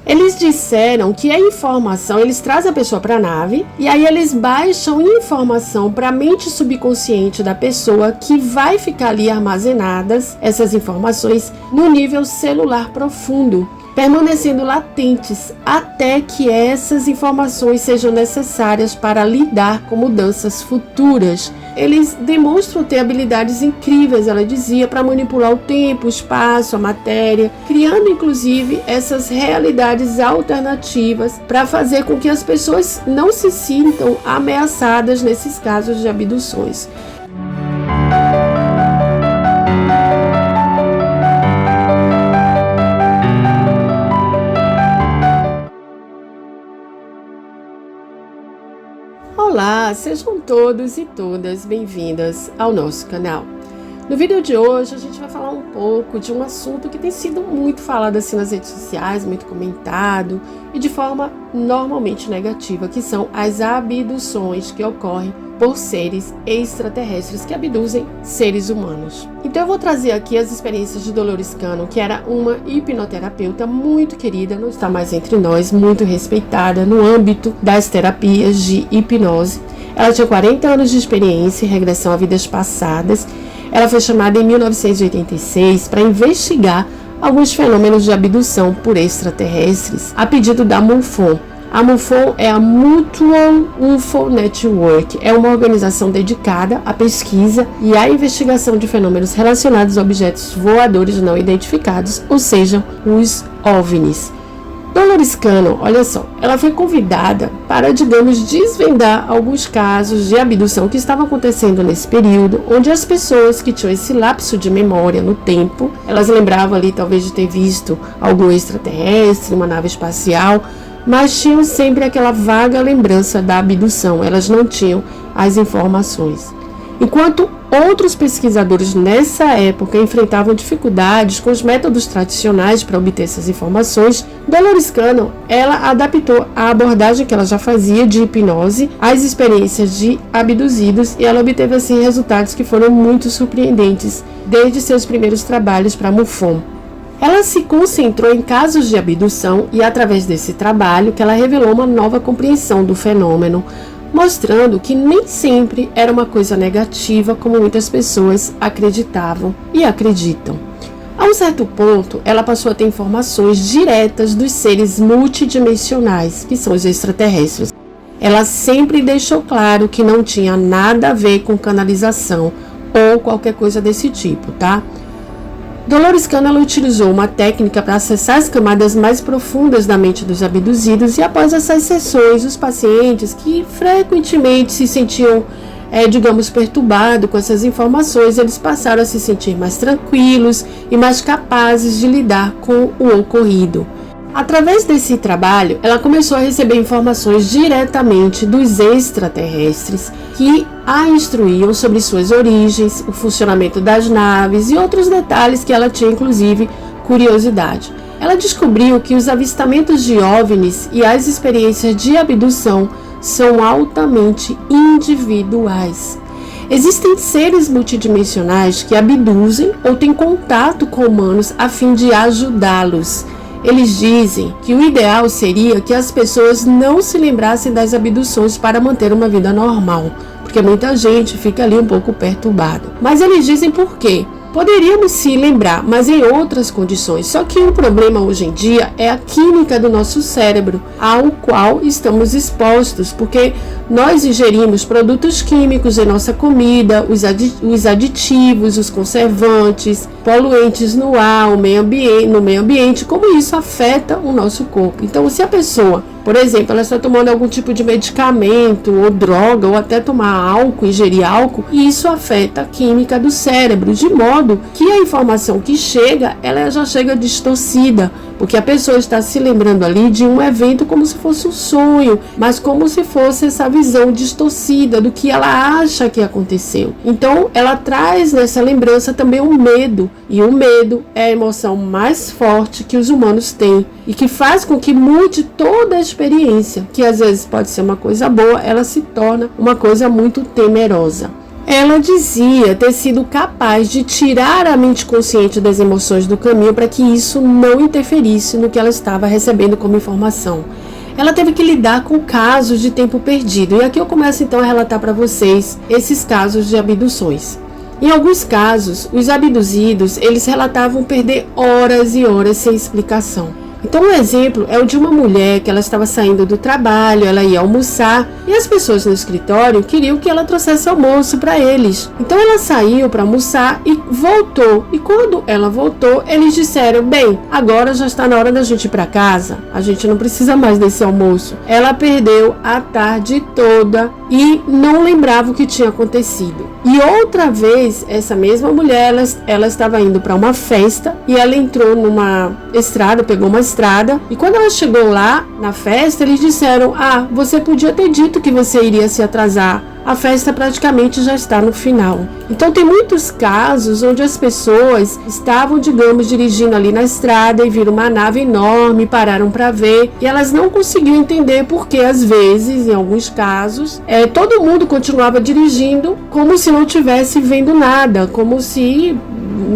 Eles disseram que a informação, eles trazem a pessoa para a nave e aí eles baixam informação para a mente subconsciente da pessoa, que vai ficar ali armazenadas, essas informações, no nível celular profundo, permanecendo latentes até que essas informações sejam necessárias para lidar com mudanças futuras. Eles demonstram ter habilidades incríveis, ela dizia, para manipular o tempo, o espaço, a matéria, criando inclusive essas realidades alternativas para fazer com que as pessoas não se sintam ameaçadas nesses casos de abduções. Olá, sejam todos e todas bem-vindas ao nosso canal. No vídeo de hoje a gente vai falar um pouco de um assunto que tem sido muito falado assim nas redes sociais, muito comentado e de forma normalmente negativa, que são as abduções que ocorrem por seres extraterrestres que abduzem seres humanos. Então eu vou trazer aqui as experiências de Dolores Cannon, que era uma hipnoterapeuta muito querida, não está mais entre nós, muito respeitada no âmbito das terapias de hipnose. Ela tinha 40 anos de experiência em regressão a vidas passadas. Ela foi chamada em 1986 para investigar alguns fenômenos de abdução por extraterrestres, a pedido da MUFON. A MUFON é a Mutual UFO Network, é uma organização dedicada à pesquisa e à investigação de fenômenos relacionados a objetos voadores não identificados, ou seja, os OVNIs. Dolores Cannon, olha só, ela foi convidada para, digamos, desvendar alguns casos de abdução que estavam acontecendo nesse período, onde as pessoas que tinham esse lapso de memória no tempo, elas lembravam ali talvez de ter visto algum extraterrestre, uma nave espacial, mas tinham sempre aquela vaga lembrança da abdução, elas não tinham as informações. Enquanto outros pesquisadores nessa época enfrentavam dificuldades com os métodos tradicionais para obter essas informações, Dolores Cannon, ela adaptou a abordagem que ela já fazia de hipnose às experiências de abduzidos e ela obteve assim resultados que foram muito surpreendentes desde seus primeiros trabalhos para a MUFON. Ela se concentrou em casos de abdução e através desse trabalho que ela revelou uma nova compreensão do fenômeno, mostrando que nem sempre era uma coisa negativa como muitas pessoas acreditavam e acreditam. A um certo ponto, ela passou a ter informações diretas dos seres multidimensionais, que são os extraterrestres. Ela sempre deixou claro que não tinha nada a ver com canalização ou qualquer coisa desse tipo, tá? Dolores Cannon utilizou uma técnica para acessar as camadas mais profundas da mente dos abduzidos e após essas sessões, os pacientes que frequentemente se sentiam, digamos, perturbados com essas informações, eles passaram a se sentir mais tranquilos e mais capazes de lidar com o ocorrido. Através desse trabalho, ela começou a receber informações diretamente dos extraterrestres que a instruíam sobre suas origens, o funcionamento das naves e outros detalhes que ela tinha, inclusive, curiosidade. Ela descobriu que os avistamentos de OVNIs e as experiências de abdução são altamente individuais. Existem seres multidimensionais que abduzem ou têm contato com humanos a fim de ajudá-los. Eles dizem que o ideal seria que as pessoas não se lembrassem das abduções para manter uma vida normal, porque muita gente fica ali um pouco perturbada. Mas eles dizem por quê? Poderíamos se lembrar, mas em outras condições. Só que o problema hoje em dia é a química do nosso cérebro, ao qual estamos expostos, porque nós ingerimos produtos químicos em nossa comida, os aditivos, os conservantes, poluentes no ar, no meio ambiente, como isso afeta o nosso corpo. Então, se a pessoa, por exemplo, ela está tomando algum tipo de medicamento ou droga, ou até tomar álcool, ingerir álcool, e isso afeta a química do cérebro, de modo que a informação que chega, ela já chega distorcida, porque a pessoa está se lembrando ali de um evento como se fosse um sonho, mas como se fosse essa visão distorcida do que ela acha que aconteceu. Então, ela traz nessa lembrança também o medo, e o medo é a emoção mais forte que os humanos têm e que faz com que mude toda a experiência, que às vezes pode ser uma coisa boa, ela se torna uma coisa muito temerosa. Ela dizia ter sido capaz de tirar a mente consciente das emoções do caminho para que isso não interferisse no que ela estava recebendo como informação. Ela teve que lidar com casos de tempo perdido. E aqui eu começo então a relatar para vocês esses casos de abduções. Em alguns casos, os abduzidos, eles relatavam perder horas e horas sem explicação. Então, um exemplo é o de uma mulher que ela estava saindo do trabalho, ela ia almoçar e as pessoas no escritório queriam que ela trouxesse almoço para eles. Então, ela saiu para almoçar e voltou. E quando ela voltou, eles disseram: bem, agora já está na hora da gente ir para casa, a gente não precisa mais desse almoço. Ela perdeu a tarde toda e não lembrava o que tinha acontecido. E outra vez, essa mesma mulher, ela estava indo para uma festa e ela entrou numa estrada, pegou uma estrada, e quando ela chegou lá na festa, eles disseram: você podia ter dito que você iria se atrasar, a festa praticamente já está no final. Então tem muitos casos onde as pessoas estavam, digamos, dirigindo ali na estrada e viram uma nave enorme, pararam para ver, e elas não conseguiam entender porque às vezes, em alguns casos, todo mundo continuava dirigindo como se não estivesse vendo nada, como se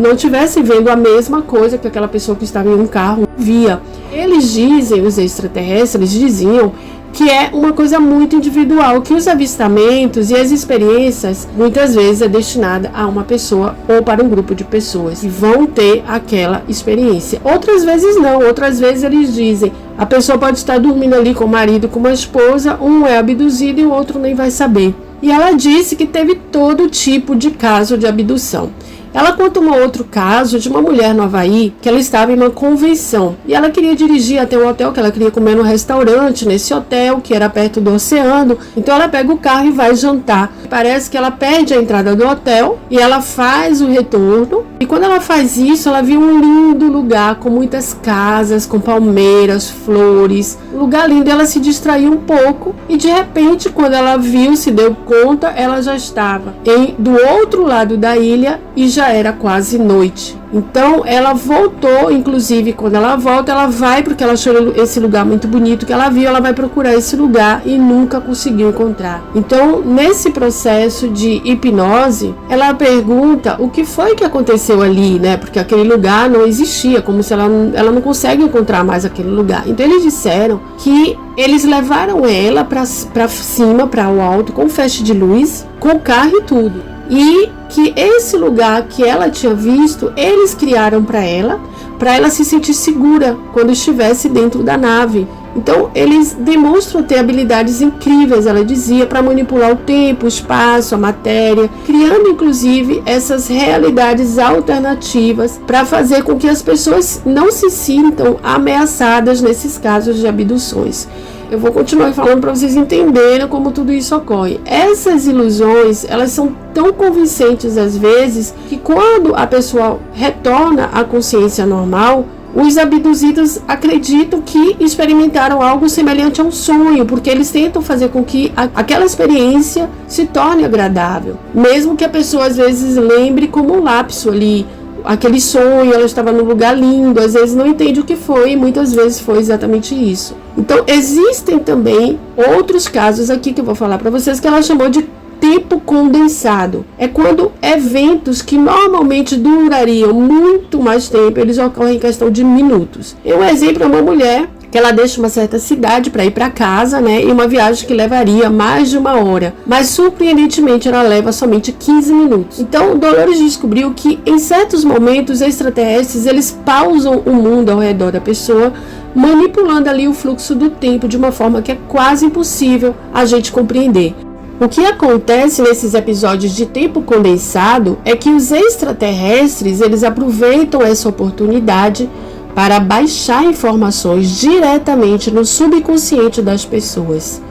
não estivesse vendo a mesma coisa que aquela pessoa que estava em um carro via. Eles dizem, os extraterrestres diziam, que é uma coisa muito individual, que os avistamentos e as experiências muitas vezes é destinada a uma pessoa ou para um grupo de pessoas que vão ter aquela experiência. Outras vezes não, outras vezes eles dizem: a pessoa pode estar dormindo ali com o marido, com uma esposa, um é abduzido e o outro nem vai saber. E ela disse que teve todo tipo de caso de abdução. Ela conta um outro caso de uma mulher no Havaí, que ela estava em uma convenção e ela queria dirigir até um hotel, que ela queria comer no restaurante, nesse hotel que era perto do oceano. Então ela pega o carro e vai jantar. Parece que ela perde a entrada do hotel e ela faz o retorno, e quando ela faz isso, ela viu um lindo lugar com muitas casas, com palmeiras, flores, um lugar lindo. Ela se distraiu um pouco e de repente, quando ela viu, se deu conta, ela já estava do outro lado da ilha e já era quase noite. Então ela voltou, inclusive quando ela volta, ela vai, porque ela achou esse lugar muito bonito que ela viu, ela vai procurar esse lugar e nunca conseguiu encontrar. Então, nesse processo de hipnose, ela pergunta o que foi que aconteceu ali, né? Porque aquele lugar não existia, como se ela não consegue encontrar mais aquele lugar. Então eles disseram que eles levaram ela para cima, para o alto, com feixe de luz, com carro e tudo. E que esse lugar que ela tinha visto, eles criaram para ela se sentir segura quando estivesse dentro da nave. Então, eles demonstram ter habilidades incríveis, ela dizia, para manipular o tempo, o espaço, a matéria, criando inclusive essas realidades alternativas para fazer com que as pessoas não se sintam ameaçadas nesses casos de abduções. Eu vou continuar falando para vocês entenderem como tudo isso ocorre. Essas ilusões, elas são tão convincentes às vezes, que quando a pessoa retorna à consciência normal, os abduzidos acreditam que experimentaram algo semelhante a um sonho, porque eles tentam fazer com que aquela experiência se torne agradável, mesmo que a pessoa às vezes lembre como um lapso ali, aquele sonho, ela estava num lugar lindo, às vezes não entende o que foi, e muitas vezes foi exatamente isso. Então existem também outros casos aqui que eu vou falar para vocês, que ela chamou de tempo condensado. É quando eventos que normalmente durariam muito mais tempo, eles ocorrem em questão de minutos. Um exemplo é uma mulher que ela deixa uma certa cidade para ir para casa, né, e uma viagem que levaria mais de 1 hora, mas surpreendentemente ela leva somente 15 minutos. Então Dolores descobriu que em certos momentos extraterrestres, eles pausam o mundo ao redor da pessoa, manipulando ali o fluxo do tempo de uma forma que é quase impossível a gente compreender. O que acontece nesses episódios de tempo condensado é que os extraterrestres, eles aproveitam essa oportunidade para baixar informações diretamente no subconsciente das pessoas.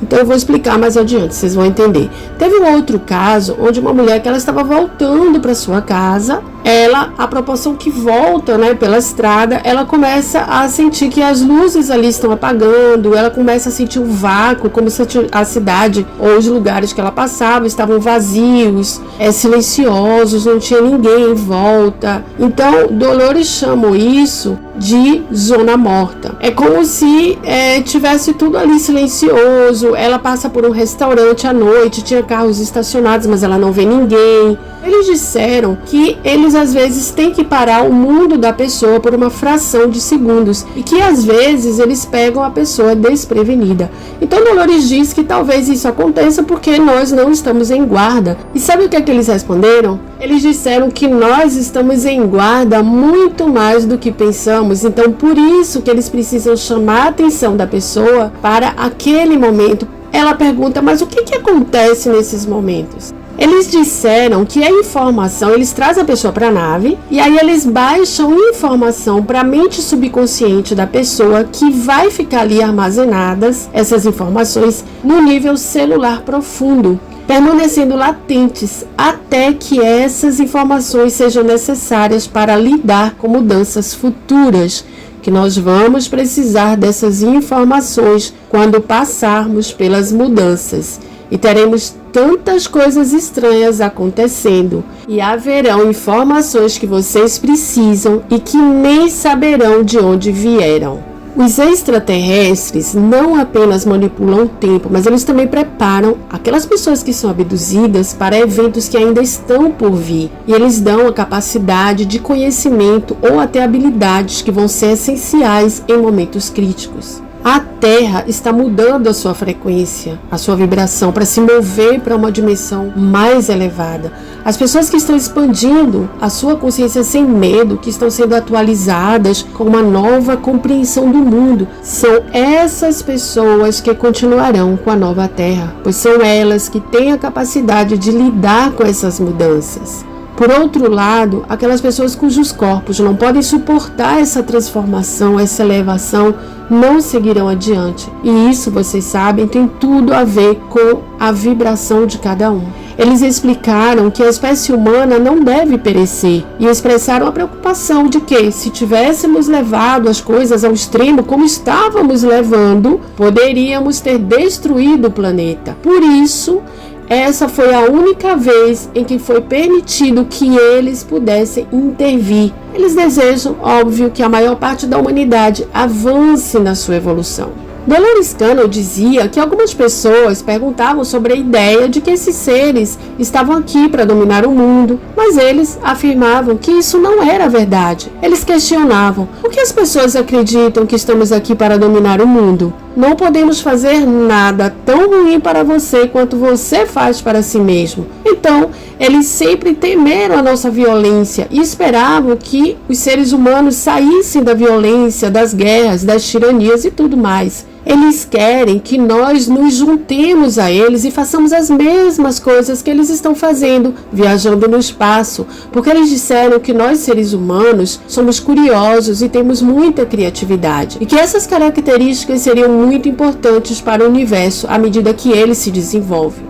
Então eu vou explicar mais adiante, vocês vão entender. Teve um outro caso onde uma mulher que ela estava voltando para sua casa, ela, à proporção que volta, né, pela estrada, ela começa a sentir que as luzes ali estão apagando, ela começa a sentir um vácuo, como se a cidade ou os lugares que ela passava estavam vazios, silenciosos, não tinha ninguém em volta. Então Dolores chamou isso de zona morta. É como se tivesse tudo ali silencioso. Ela passa por um restaurante à noite, tinha carros estacionados, mas ela não vê ninguém. Eles disseram que eles às vezes têm que parar o mundo da pessoa por uma fração de segundos e que às vezes eles pegam a pessoa desprevenida. Então Dolores diz que talvez isso aconteça porque nós não estamos em guarda. E sabe o que é que eles responderam? Eles disseram que nós estamos em guarda muito mais do que pensamos, então por isso que eles precisam chamar a atenção da pessoa para aquele momento. Ela pergunta, mas o que acontece nesses momentos? Eles disseram que a informação, eles trazem a pessoa para a nave e aí eles baixam informação para a mente subconsciente da pessoa, que vai ficar ali armazenadas, essas informações, no nível celular profundo, permanecendo latentes até que essas informações sejam necessárias para lidar com mudanças futuras, que nós vamos precisar dessas informações quando passarmos pelas mudanças. E teremos tantas coisas estranhas acontecendo, e haverão informações que vocês precisam e que nem saberão de onde vieram. Os extraterrestres não apenas manipulam o tempo, mas eles também preparam aquelas pessoas que são abduzidas para eventos que ainda estão por vir. E eles dão a capacidade de conhecimento ou até habilidades que vão ser essenciais em momentos críticos. A Terra está mudando a sua frequência, a sua vibração, para se mover para uma dimensão mais elevada. As pessoas que estão expandindo a sua consciência sem medo, que estão sendo atualizadas com uma nova compreensão do mundo, são essas pessoas que continuarão com a nova Terra, pois são elas que têm a capacidade de lidar com essas mudanças. Por outro lado, aquelas pessoas cujos corpos não podem suportar essa transformação, essa elevação, não seguirão adiante. E isso, vocês sabem, tem tudo a ver com a vibração de cada um. Eles explicaram que a espécie humana não deve perecer e expressaram a preocupação de que, se tivéssemos levado as coisas ao extremo como estávamos levando, poderíamos ter destruído o planeta. Por isso, essa foi a única vez em que foi permitido que eles pudessem intervir. Eles desejam, óbvio, que a maior parte da humanidade avance na sua evolução. Dolores Cannon dizia que algumas pessoas perguntavam sobre a ideia de que esses seres estavam aqui para dominar o mundo, mas eles afirmavam que isso não era verdade. Eles questionavam: por que as pessoas acreditam que estamos aqui para dominar o mundo? Não podemos fazer nada tão ruim para você quanto você faz para si mesmo. Então, eles sempre temeram a nossa violência e esperavam que os seres humanos saíssem da violência, das guerras, das tiranias e tudo mais. Eles querem que nós nos juntemos a eles e façamos as mesmas coisas que eles estão fazendo, viajando no espaço, porque eles disseram que nós, seres humanos, somos curiosos e temos muita criatividade, e que essas características seriam muito importantes para o universo à medida que ele se desenvolve.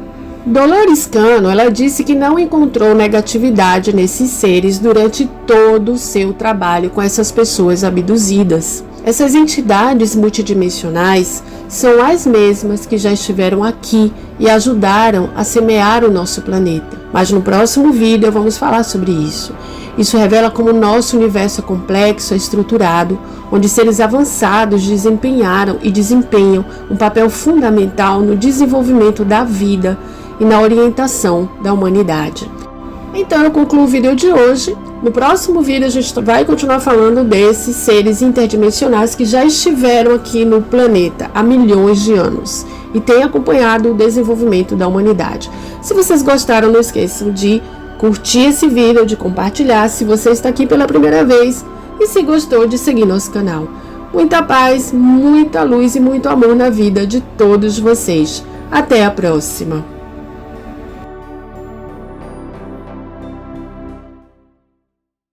Dolores Cannon, ela disse que não encontrou negatividade nesses seres durante todo o seu trabalho com essas pessoas abduzidas. Essas entidades multidimensionais são as mesmas que já estiveram aqui e ajudaram a semear o nosso planeta. Mas no próximo vídeo vamos falar sobre isso. Isso revela como o nosso universo é complexo, é estruturado, onde seres avançados desempenharam e desempenham um papel fundamental no desenvolvimento da vida e na orientação da humanidade. Então eu concluo o vídeo de hoje. No próximo vídeo a gente vai continuar falando desses seres interdimensionais que já estiveram aqui no planeta há milhões de anos e têm acompanhado o desenvolvimento da humanidade. Se vocês gostaram, não esqueçam de curtir esse vídeo, de compartilhar se você está aqui pela primeira vez e, se gostou, de seguir nosso canal. Muita paz, muita luz e muito amor na vida de todos vocês. Até a próxima!